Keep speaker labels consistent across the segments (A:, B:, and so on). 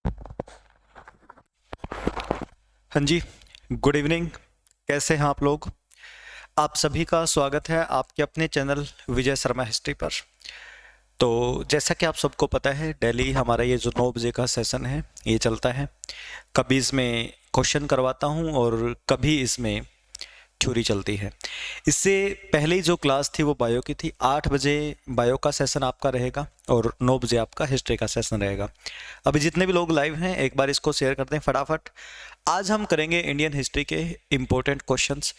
A: हाँ जी, good evening. कैसे हैं आप लोग? आप सभी का स्वागत है आपके अपने चैनल विजय शर्मा हिस्ट्री पर। तो जैसा कि आप सबको पता है, डेली हमारा ये जो 9 बजे का सेशन है ये चलता है। कभी इसमें क्वेश्चन करवाता हूँ और कभी इसमें थ्योरी चलती है। इससे पहले ही जो क्लास थी वो बायो की थी। 8 बजे बायो का सेशन आपका रहेगा और 9 बजे आपका हिस्ट्री का सेशन रहेगा। अभी जितने भी लोग लाइव हैं एक बार इसको शेयर कर दें फटाफट। आज हम करेंगे इंडियन हिस्ट्री के इम्पोर्टेंट क्वेश्चंस।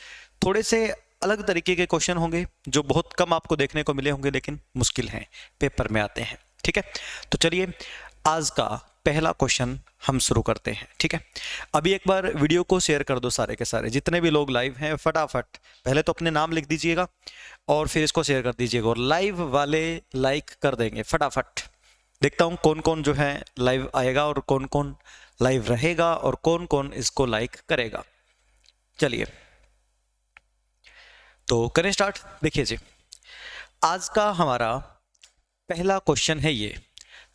A: थोड़े से अलग तरीके के क्वेश्चन होंगे जो बहुत कम आपको देखने को मिले होंगे, लेकिन मुश्किल हैं, पेपर में आते हैं। ठीक है, तो चलिए आज का पहला क्वेश्चन हम शुरू करते हैं। ठीक है, अभी एक बार वीडियो को शेयर कर दो सारे के सारे, जितने भी लोग लाइव हैं फटाफट पहले तो अपने नाम लिख दीजिएगा और फिर इसको शेयर कर दीजिएगा, और लाइव वाले लाइक कर देंगे फटाफट। देखता हूं कौन कौन जो है लाइव आएगा और कौन कौन लाइव रहेगा और कौन कौन इसको लाइक करेगा। चलिए तो करें स्टार्ट। देखिए जी, आज का हमारा पहला क्वेश्चन है ये,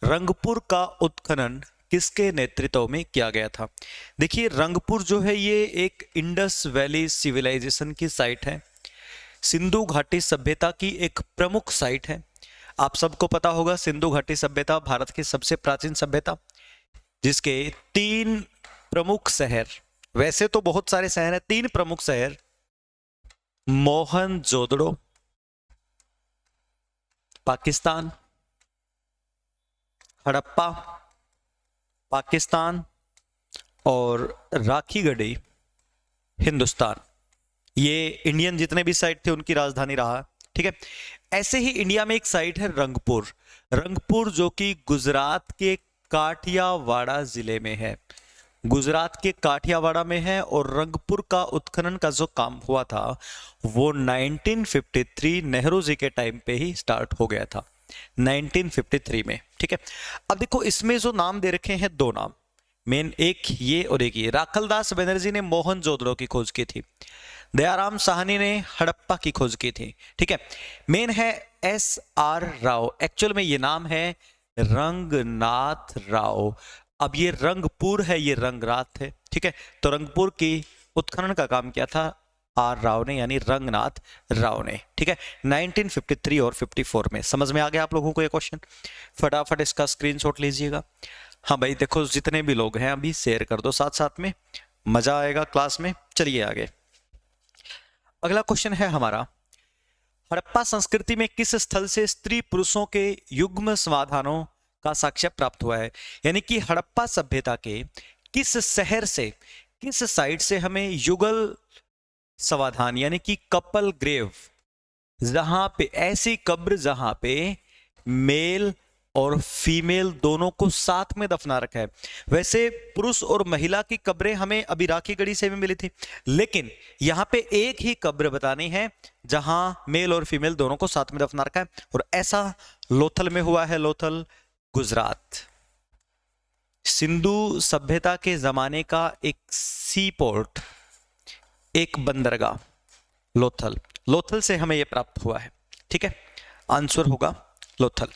A: रंगपुर का उत्खनन किसके नेतृत्व में किया गया था? देखिए रंगपुर जो है ये एक इंडस वैली सिविलाइजेशन की साइट है, सिंधु घाटी सभ्यता की एक प्रमुख साइट है। आप सबको पता होगा सिंधु घाटी सभ्यता भारत की सबसे प्राचीन सभ्यता, जिसके 3 प्रमुख शहर, वैसे तो बहुत सारे शहर हैं, 3 प्रमुख शहर मोहनजोदड़ो पाकिस्तान, हड़प्पा पाकिस्तान और राखीगढ़ी हिंदुस्तान, ये इंडियन जितने भी साइट थे उनकी राजधानी रहा। ठीक है, ऐसे ही इंडिया में एक साइट है रंगपुर। रंगपुर जो कि गुजरात के काठियावाड़ा जिले में है, गुजरात के काठियावाड़ा में है। और रंगपुर का उत्खनन का जो काम हुआ था वो 1953 नेहरू जी के टाइम पे ही स्टार्ट हो गया था, 1953 में। ठीक है, अब देखो इसमें जो नाम दे रखे हैं 2 नाम मेन, एक ये और एक ये। राखलदास बनर्जी ने मोहनजोदड़ो की खोज की थी, दयाराम साहनी ने हड़प्पा की खोज की थी। ठीक है, मेन है SR राव, एक्चुअल में ये नाम है रंगनाथ राव। अब ये रंगपुर है, ये रंगरात है। ठीक है, तो रंगपुर की उत्खनन का काम किया था R राव ने, यानी रंगनाथ राव ने। ठीक है, 1953 और 54 में। समझ में आ गया आप लोगों को ये क्वेश्चन? फटाफट इसका स्क्रीनशॉट लीजिएगा। हाँ भाई देखो, जितने भी लोग हैं अभी शेयर कर दो साथ साथ में, मजा आएगा क्लास में। चलिए आगे, अगला क्वेश्चन है हमारा, हड़प्पा संस्कृति में किस स्थल से स्त्री पुरुषों के युग्म समाधानों का साक्ष्य प्राप्त हुआ है? यानी कि हड़प्पा सभ्यता के किस शहर से, किस साइट से हमें युगल समाधान यानी कि कपल ग्रेव, जहां पे ऐसी कब्र जहां पे मेल और फीमेल दोनों को साथ में दफना रखा है। वैसे पुरुष और महिला की कब्रें हमें अभी राखीगढ़ी से भी मिली थी, लेकिन यहां पे एक ही कब्र बतानी है जहां मेल और फीमेल दोनों को साथ में दफना रखा है, और ऐसा लोथल में हुआ है। लोथल गुजरात, सिंधु सभ्यता के जमाने का एक सी पोर्ट, एक बंदरगाह लोथल, लोथल से हमें यह प्राप्त हुआ है। ठीक है, आंसर होगा लोथल।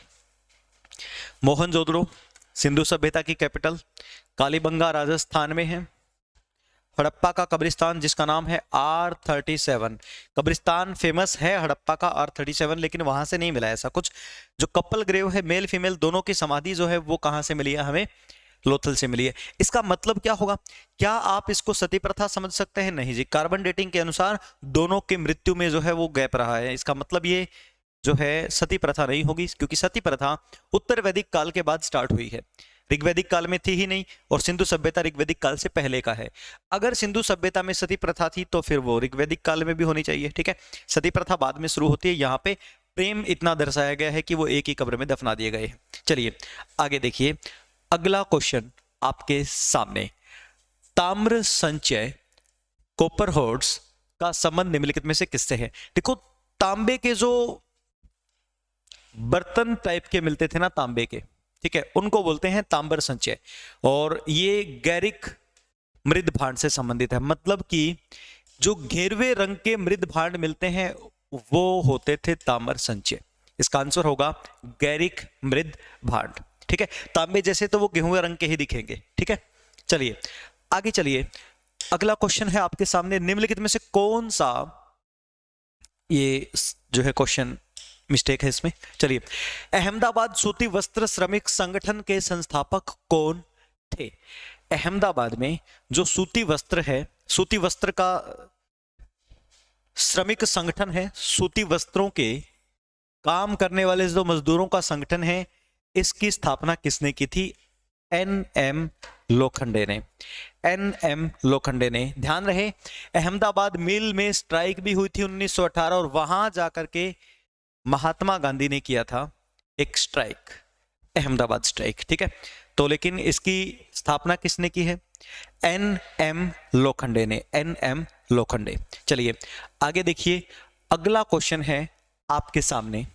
A: मोहनजोदड़ो सिंधु सभ्यता की कैपिटल, कालीबंगा राजस्थान में है। हड़प्पा का कब्रिस्तान जिसका नाम है R37, कब्रिस्तान फेमस है हड़प्पा का R37, लेकिन वहां से नहीं मिला ऐसा कुछ। जो कपल ग्रेव है, मेल फीमेल दोनों की समाधि जो है वो कहां से मिली है? हमें लोथल से मिली है। इसका मतलब क्या होगा? क्या आप इसको सती प्रथा समझ सकते हैं? नहीं जी, कार्बन डेटिंग के अनुसार दोनों की मृत्यु में जो है वो गैप रहा है। इसका मतलब ये जो है सती प्रथा नहीं होगी, क्योंकि सती प्रथा उत्तर वैदिक काल के बाद स्टार्ट हुई है, ऋग्वैदिक काल में थी ही नहीं, और सिंधु सभ्यता ऋग्वैदिक काल से पहले का है। अगर सिंधु सभ्यता में सती प्रथा थी तो फिर वो ऋग्वैदिक काल में भी होनी चाहिए। ठीक है, सती प्रथा बाद में शुरू होती है। यहाँ पे प्रेम इतना दर्शाया गया है कि वो एक ही कब्र में दफना दिए गए। चलिए आगे देखिए, अगला क्वेश्चन आपके सामने, ताम्र संचय कॉपर होर्ड्स का संबंध निम्नलिखित में से किससे है? देखो तांबे के जो बर्तन टाइप के मिलते थे ना, तांबे के, ठीक है, उनको बोलते हैं ताम्र संचय, और ये गैरिक मृद भांड से संबंधित है। मतलब कि जो घेरवे रंग के मृद भांड मिलते हैं वो होते थे ताम्र संचय। इसका आंसर होगा गैरिक मृद भांड। ठीक है, तांबे जैसे तो वो गेहूं रंग के ही दिखेंगे। ठीक है, चलिए आगे चलिए। अगला क्वेश्चन है आपके सामने, निम्नलिखित में से कौन सा, ये जो है क्वेश्चन मिस्टेक है इसमें। चलिए, अहमदाबाद सूती वस्त्र श्रमिक संगठन के संस्थापक कौन थे? अहमदाबाद में जो सूती वस्त्र है, सूती वस्त्र का श्रमिक संगठन है, सूती वस्त्रों के काम करने वाले जो मजदूरों का संगठन है, इसकी स्थापना किसने की थी? एन.एम. लोखंडे ने। एन.एम. लोखंडे ने। ध्यान रहे, अहमदाबाद मिल में स्ट्राइक भी हुई थी 1918 और वहां जाकर के महात्मा गांधी ने किया था एक स्ट्राइक, अहमदाबाद स्ट्राइक। ठीक है, तो लेकिन इसकी स्थापना किसने की है? एन.एम. लोखंडे ने। एन.एम. लोखंडे। चलिए आगे देखिए, अगला क्वेश्चन है आपके सामने,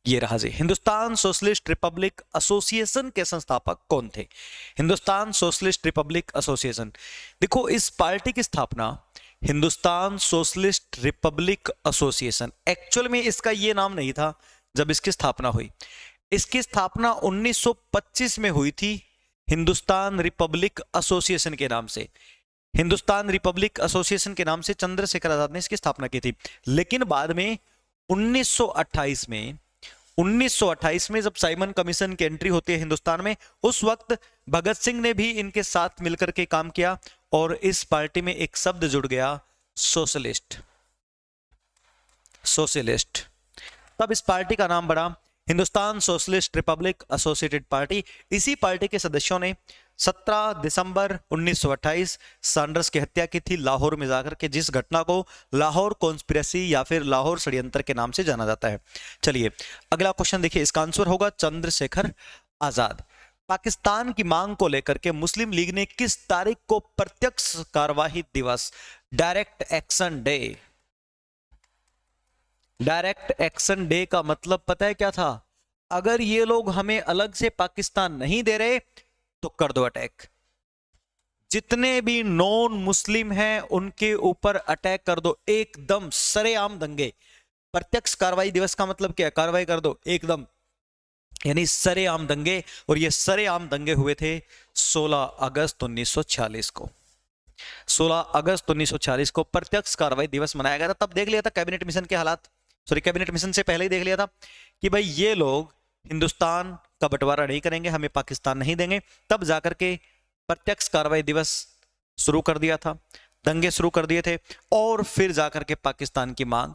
A: ये रहा जी। हिंदुस्तान सोशलिस्ट रिपब्लिक एसोसिएशन के संस्थापक कौन थे? हिंदुस्तान सोशलिस्ट रिपब्लिक एसोसिएशन, देखो इस पार्टी की स्थापना Hindustan socialist Republic association, actual में इसका ये नाम नहीं था जब इसकी स्थापना हुई। इसकी स्थापना 1925 में हुई थी हिंदुस्तान रिपब्लिक एसोसिएशन के नाम से। हिंदुस्तान रिपब्लिक एसोसिएशन के नाम से चंद्रशेखर आजाद ने इसकी स्थापना की थी। लेकिन बाद में 1928 में जब साइमन कमीशन की एंट्री होती है हिंदुस्तान में, उस वक्त भगत सिंह ने भी इनके साथ मिलकर के काम किया और इस पार्टी में एक शब्द जुड़ गया, सोशलिस्ट। सोशलिस्ट, तब इस पार्टी का नाम बढ़ा Hindustan socialist Republic associated party. इसी पार्टी के सदस्यों ने 17 दिसंबर 1928 सैंडर्स की हत्या की थी लाहौर में जाकर के, जिस घटना को लाहौर कॉन्स्पिरेसी या फिर लाहौर षड्यंत्र के नाम से जाना जाता है। चलिए अगला क्वेश्चन देखिए, इसका आंसर होगा चंद्रशेखर आजाद। पाकिस्तान की मांग को लेकर के मुस्लिम लीग ने किस तारीख को प्रत्यक्ष कार्यवाही दिवस, direct action day, direct action day का मतलब पता है क्या था? अगर ये लोग हमें अलग से पाकिस्तान नहीं दे रहे तो कर दो अटैक, जितने भी नॉन मुस्लिम हैं उनके ऊपर अटैक कर दो, एकदम सरेआम दंगे। प्रत्यक्ष कार्रवाई दिवस का मतलब क्या है? कार्रवाई कर दो एकदम, यानी सरेआम दंगे। और ये सरेआम दंगे हुए थे 16 अगस्त 1946 को। 16 अगस्त 1946 को प्रत्यक्ष कार्रवाई दिवस मनाया गया था। तब देख लिया था कैबिनेट मिशन के हालात, सॉरी कैबिनेट मिशन से पहले ही देख लिया था कि भाई ये लोग हिंदुस्तान का बंटवारा नहीं करेंगे, हमें पाकिस्तान नहीं देंगे। तब जाकर के प्रत्यक्ष कार्रवाई दिवस शुरू कर दिया था, दंगे शुरू कर दिए थे और फिर जाकर के पाकिस्तान की मांग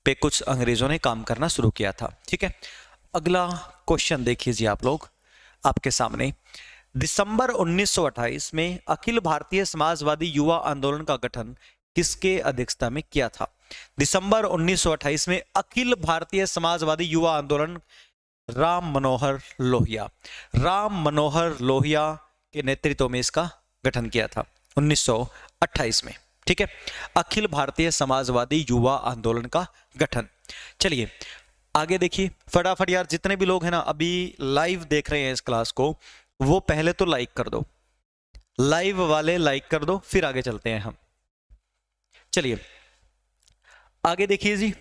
A: पे कुछ अंग्रेजों ने काम करना शुरू किया था। ठीक है, अगला क्वेश्चन देखिए जी आप लोग आपके सामने। दिसंबर 1928 में अखिल भारतीय समाजवादी युवा आंदोलन का गठन किसके अध्यक्षता में किया था? दिसंबर 1928 में अखिल भारतीय समाजवादी युवा आंदोलन राम मनोहर लोहिया, राम मनोहर लोहिया के नेतृत्व में इसका गठन किया था 1928 में। ठीक है, अखिल भारतीय समाजवादी युवा आंदोलन का गठन। चलिए आगे देखिए फटाफट यार, जितने भी लोग हैं ना अभी लाइव देख रहे हैं इस क्लास को, वो पहले तो लाइक कर दो, लाइव वाले लाइक कर दो, फिर आगे चलते हैं हम। चलिए आगे देखिए जी,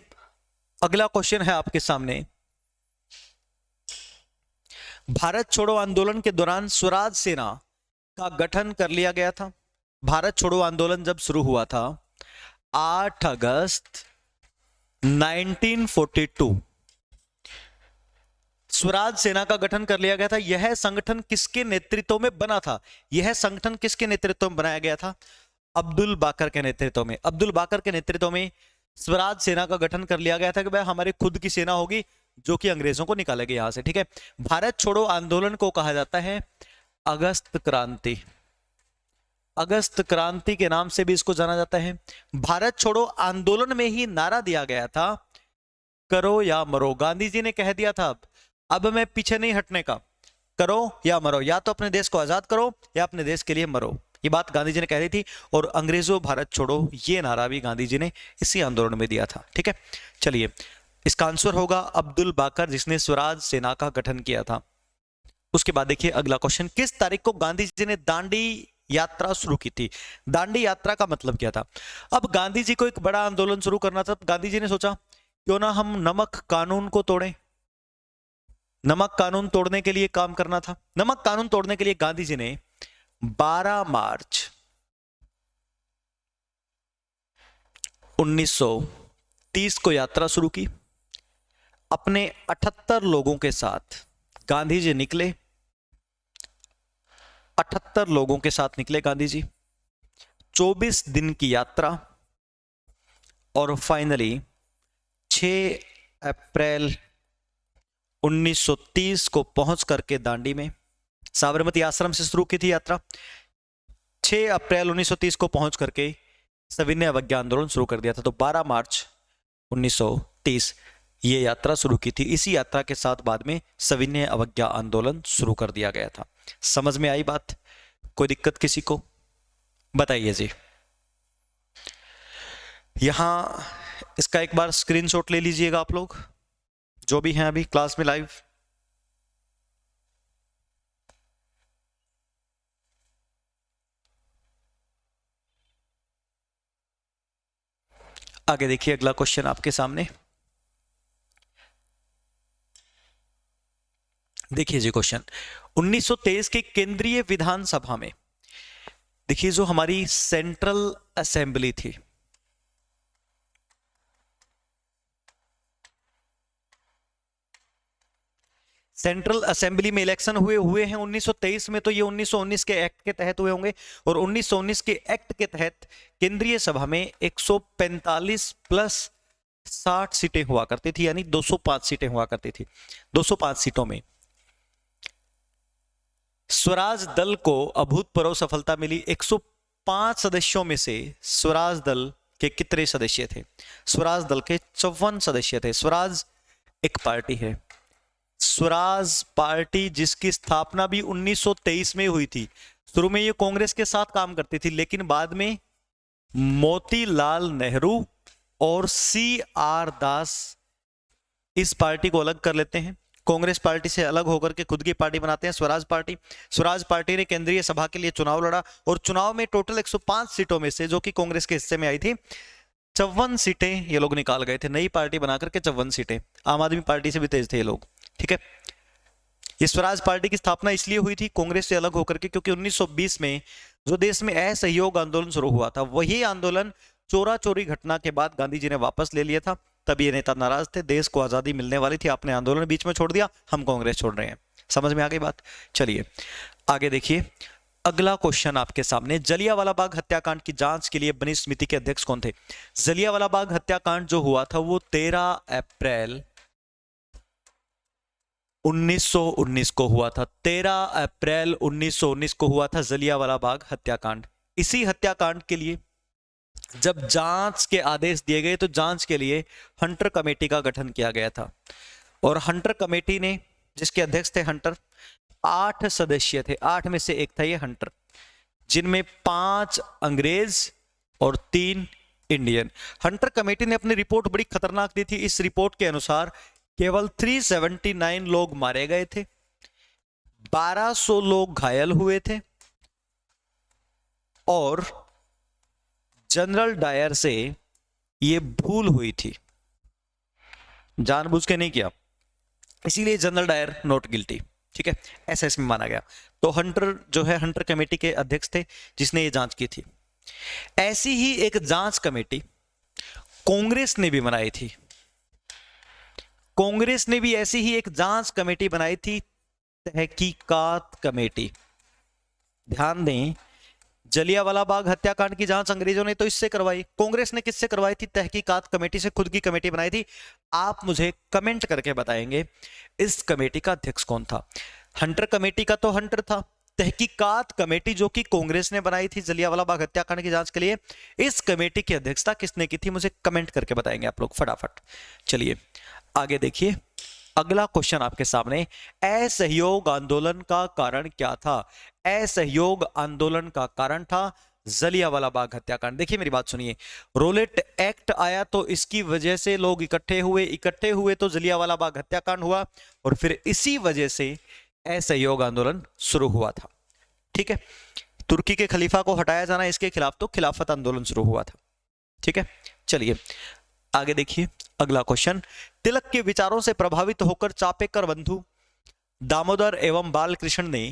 A: अगला क्वेश्चन है आपके सामने। भारत छोड़ो आंदोलन के दौरान स्वराज सेना का गठन कर लिया गया था। भारत छोड़ो आंदोलन जब शुरू हुआ था 8 अगस्त 1942, स्वराज सेना का गठन कर लिया गया था। यह संगठन किसके नेतृत्व में बना था? यह संगठन किसके नेतृत्व में बनाया गया था? अब्दुल बाकर के नेतृत्व में। अब्दुल बाकर के नेतृत्व में स्वराज सेना का गठन कर लिया गया था कि भाई हमारी खुद की सेना होगी जो कि अंग्रेजों को निकालेगी यहां से। ठीक है, भारत छोड़ो आंदोलन को कहा जाता है अगस्त क्रांति। अगस्त क्रांति के नाम से भी इसको जाना जाता है। भारत छोड़ो आंदोलन में ही नारा दिया गया था करो या मरो। गांधी जी ने कह दिया था अब मैं पीछे नहीं हटने का, करो या मरो, या तो अपने देश को आजाद करो या अपने देश के लिए मरो। ये बात गांधी जी ने कह दी थी और अंग्रेजों भारत छोड़ो ये नारा भी गांधी जी ने इसी आंदोलन में दिया था। ठीक है, चलिए इसका आंसर होगा अब्दुल बाकर, जिसने स्वराज सेना का गठन किया था। उसके बाद देखिए अगला क्वेश्चन, किस तारीख को गांधी जी ने दांडी यात्रा शुरू की थी? दांडी यात्रा का मतलब क्या था? अब गांधी जी को एक बड़ा आंदोलन शुरू करना था। गांधी जी ने सोचा क्यों ना हम नमक कानून को तोड़ें। नमक कानून तोड़ने के लिए काम करना था। नमक कानून तोड़ने के लिए गांधी जी ने 12 मार्च 1930 को यात्रा शुरू की। अपने 78 लोगों के साथ गांधी जी निकले। 78 लोगों के साथ निकले गांधी जी। 24 दिन की यात्रा और फाइनली 6 अप्रैल 1930 को पहुंच करके दांडी में, साबरमती आश्रम से शुरू की थी यात्रा। 6 अप्रैल 1930 को पहुंच करके सविनय अवज्ञा आंदोलन शुरू कर दिया था। तो 12 मार्च 1930 ये यात्रा शुरू की थी। इसी यात्रा के साथ बाद में सविनय अवज्ञा आंदोलन शुरू कर दिया गया था। समझ में आई बात? कोई दिक्कत किसी को? बताइए जी। यहां इसका एक बार स्क्रीनशॉट ले लीजिएगा आप लोग जो भी हैं अभी क्लास में लाइव। आगे देखिए, अगला क्वेश्चन आपके सामने। देखिए जी क्वेश्चन, 1923 के केंद्रीय विधानसभा में, देखिए जो हमारी सेंट्रल असेंबली थी, सेंट्रल असेंबली में इलेक्शन हुए हैं 1923 में। तो ये 1919 के एक्ट के तहत हुए होंगे और 1919 के एक्ट के तहत केंद्रीय सभा में 145 प्लस 60 सीटें हुआ करती थी, यानी 205 सीटें हुआ करती थी। 205 सीटों में स्वराज दल को अभूतपूर्व सफलता मिली। 105 सदस्यों में से स्वराज दल के कितने सदस्य थे? स्वराज दल के 54 सदस्य थे। स्वराज एक पार्टी है, स्वराज पार्टी जिसकी स्थापना भी 1923 में हुई थी। शुरू में ये कांग्रेस के साथ काम करती थी, लेकिन बाद में मोतीलाल नेहरू और CR दास इस पार्टी को अलग कर लेते हैं। कांग्रेस पार्टी से अलग होकर के खुद की पार्टी बनाते हैं, स्वराज पार्टी। स्वराज पार्टी ने केंद्रीय सभा के लिए चुनाव लड़ा और चुनाव में टोटल 105 सीटों में से, जो कि कांग्रेस के हिस्से में आई थी, 54 सीटें ये लोग निकाल गए थे। नई पार्टी बनाकर के 54 सीटें। आम आदमी पार्टी से भी तेज थे ये लोग, ठीक है। ये स्वराज पार्टी की स्थापना इसलिए हुई थी कांग्रेस से अलग होकर के, क्योंकि 1920 में जो देश में असहयोग आंदोलन शुरू हुआ था, वही आंदोलन चोरा चोरी घटना के बाद गांधी जी ने वापस ले लिया था। तब ये नेता नाराज थे, देश को आजादी मिलने वाली थी, आपने आंदोलन बीच में छोड़ दिया, हम कांग्रेस छोड़ रहे हैं। समझ में आ गई बात? चलिए आगे देखिए, अगला क्वेश्चन आपके सामने। जलियांवाला बाग हत्याकांड की जांच के लिए बनी समिति के अध्यक्ष कौन थे? जलियांवाला बाग हत्याकांड जो हुआ था वो 13 अप्रैल 1919 को हुआ था। 13 अप्रैल 1919 को हुआ था जलियांवाला बाग हत्याकांड। इसी हत्याकांड के लिए जब जांच के आदेश दिए गए तो जांच के लिए हंटर कमेटी का गठन किया गया था और हंटर कमेटी ने, जिसके अध्यक्ष थे हंटर, 8 सदस्य थे। 8 में से एक था ये हंटर, जिनमें 5 अंग्रेज और 3 इंडियन। हंटर कमेटी ने अपनी रिपोर्ट बड़ी खतरनाक दी थी। इस रिपोर्ट के अनुसार केवल 379 लोग मारे गए थे, 1200 लोग घायल हुए थे और जनरल डायर से यह भूल हुई थी, जानबूझ के नहीं किया, इसीलिए जनरल डायर नॉट गिल्टी, ठीक है, ऐसा इसमें माना गया। तो हंटर जो है हंटर कमेटी के अध्यक्ष थे जिसने ये जांच की थी। ऐसी ही एक जांच कमेटी कांग्रेस ने भी बनाई थी। कांग्रेस ने भी ऐसी ही एक जांच कमेटी बनाई थी, तहकीकात कमेटी। ध्यान दें, जलियांवाला बाग हत्याकांड की जांच अंग्रेजों ने तो इससे करवाई, कांग्रेस ने किससे करवाई थी? तहकीकात कमेटी से, खुद की कमेटी बनाई थी। आप मुझे कमेंट करके बताएंगे इस कमेटी का अध्यक्ष कौन था? हंटर कमेटी का तो हंटर था। तहकीकात कमेटी जो कि कांग्रेस ने बनाई थी जलियांवाला बाग हत्याकांड की जांच के लिए, इस कमेटी की अध्यक्षता किसने की थी? मुझे कमेंट करके बताएंगे आप लोग फटाफट। चलिए आगे देखिए, अगला क्वेश्चन आपके सामने। असहयोग आंदोलन का कारण क्या था? असहयोग आंदोलन का कारण था जलियांवाला बाग हत्याकांड। देखिए मेरी बात सुनिए, रोलेट एक्ट आया तो इसकी वजह से लोग इकट्ठे हुए तो जलियांवाला बाग हत्याकांड हुआ और फिर इसी वजह से असहयोग आंदोलन शुरू हुआ था, ठीक है। तुर्की के खलीफा को हटाया जाना, इसके खिलाफ तो खिलाफत आंदोलन शुरू हुआ था, ठीक है। चलिए आगे देखिए, अगला क्वेश्चन। तिलक के विचारों से प्रभावित होकर चापेकर बंधु दामोदर एवं बालकृष्ण ने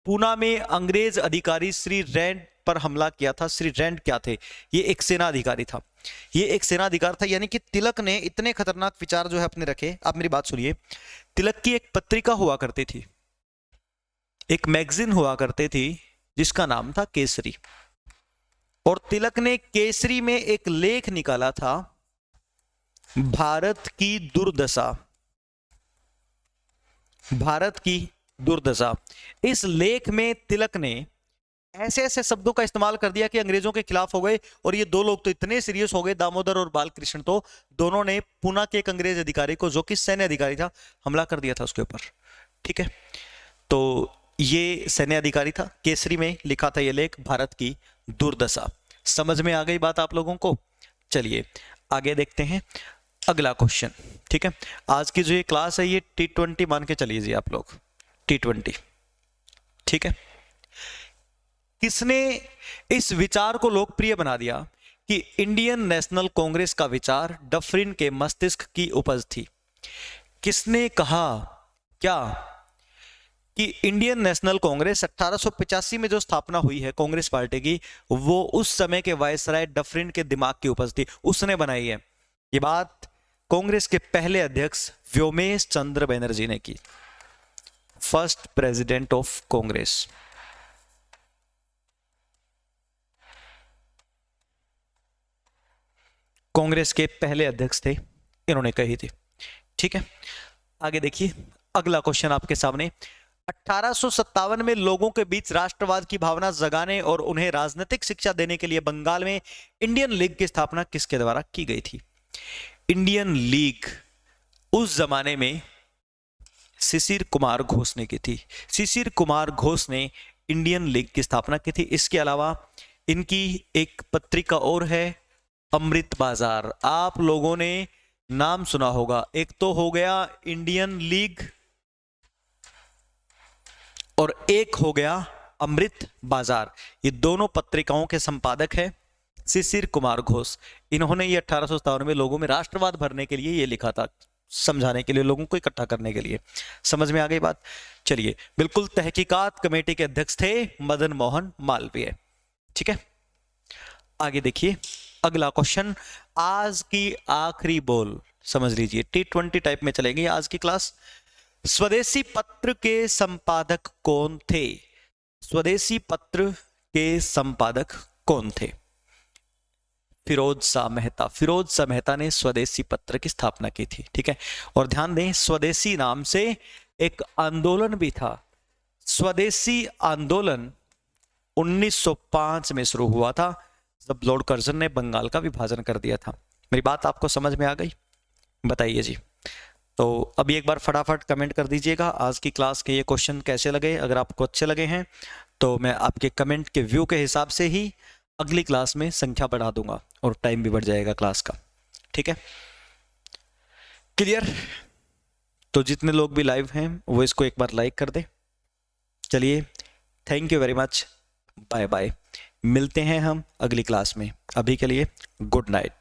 A: पूना में अंग्रेज अधिकारी श्री रैंड पर हमला किया था। श्री रैंड क्या थे? ये एक सेना अधिकारी था। ये एक सेना अधिकारी था, यानी कि तिलक ने इतने खतरनाक विचार जो है अपने रखे। आप मेरी बात सुनिए, तिलक की एक पत्रिका हुआ करती थी, एक मैगजीन हुआ करती थी जिसका नाम था केसरी, और तिलक ने केसरी में एक लेख निकाला था, भारत की दुर्दशा। भारत की दुर्दशा। इस लेख में तिलक ने ऐसे ऐसे शब्दों का इस्तेमाल कर दिया कि अंग्रेजों के खिलाफ हो गए। और ये दो लोग तो इतने सीरियस हो गए, दामोदर और बालकृष्ण, तो दोनों ने पुणे के एक अंग्रेज अधिकारी को, जो कि सैन्य अधिकारी था, हमला कर दिया था उसके ऊपर। ठीक है, तो ये सैन्य अधिकारी था, केसरी में लिखा था ये लेख, भारत की दुर्दशा। समझ में आ गई बात आप लोगों को? चलिए आगे देखते हैं अगला क्वेश्चन। ठीक है, आज की जो ये क्लास है ये T20 मान के चलिए आप लोग, T20। ठीक है, किसने इस विचार को लोकप्रिय बना दिया कि इंडियन नेशनल कांग्रेस का विचार डफरिन के मस्तिष्क की उपज थी? किसने कहा क्या कि इंडियन नेशनल कांग्रेस 1885 में जो स्थापना हुई है कांग्रेस पार्टी की, वो उस समय के वायसराय डफरिन के दिमाग की उपज थी, उसने बनाई है? ये बात कांग्रेस के पहले अध्यक्ष व्योमेश चंद्र बनर्जी ने की, first president of Congress. Congress के पहले अध्यक्ष थे, इन्होंने कही थी। ठीक है, आगे देखिए अगला क्वेश्चन आपके सामने। 1857 में लोगों के बीच राष्ट्रवाद की भावना जगाने और उन्हें राजनीतिक शिक्षा देने के लिए बंगाल में इंडियन लीग की स्थापना किसके द्वारा की गई थी? इंडियन लीग उस जमाने में शिशिर कुमार घोष ने की थी। शिशिर कुमार घोष ने इंडियन लीग की स्थापना की थी। इसके अलावा इनकी एक पत्रिका और है, अमृत बाजार। आप लोगों ने नाम सुना होगा, एक तो हो गया इंडियन लीग और एक हो गया अमृत बाजार। ये दोनों पत्रिकाओं के संपादक है शिशिर कुमार घोष। इन्होंने ये 1857 में लोगों में राष्ट्रवाद भरने के लिए ये लिखा था, समझाने के लिए, लोगों को इकट्ठा करने के लिए। समझ में आ गई बात? चलिए, बिल्कुल तहकीकात कमेटी के अध्यक्ष थे मदन मोहन मालवीय। ठीक है, आगे देखिए अगला क्वेश्चन, आज की आखिरी बोल समझ लीजिए, T20 टाइप में चलेगी आज की क्लास। स्वदेशी पत्र के संपादक कौन थे? स्वदेशी पत्र के संपादक कौन थे? फिरोज शाह मेहता। फिरोज शाह मेहता ने स्वदेशी पत्र की स्थापना की थी। ठीक है, और ध्यान दें स्वदेशी नाम से एक आंदोलन भी था। स्वदेशी आंदोलन 1905 में शुरू हुआ था, जब लॉर्ड कर्जन ने बंगाल का विभाजन कर दिया था। मेरी बात आपको समझ में आ गई? बताइए जी। तो अभी एक बार फटाफट कमेंट कर दीजिएगा आज की क्लास के ये क्वेश्चन कैसे लगे। अगर आपको अच्छे लगे हैं तो मैं आपके कमेंट के व्यू के हिसाब से ही अगली क्लास में संख्या बढ़ा दूंगा और टाइम भी बढ़ जाएगा क्लास का। ठीक है, क्लियर? तो जितने लोग भी लाइव हैं वो इसको एक बार लाइक कर दे। चलिए, thank you very much, bye bye. मिलते हैं हम अगली क्लास में। अभी के लिए गुड नाइट।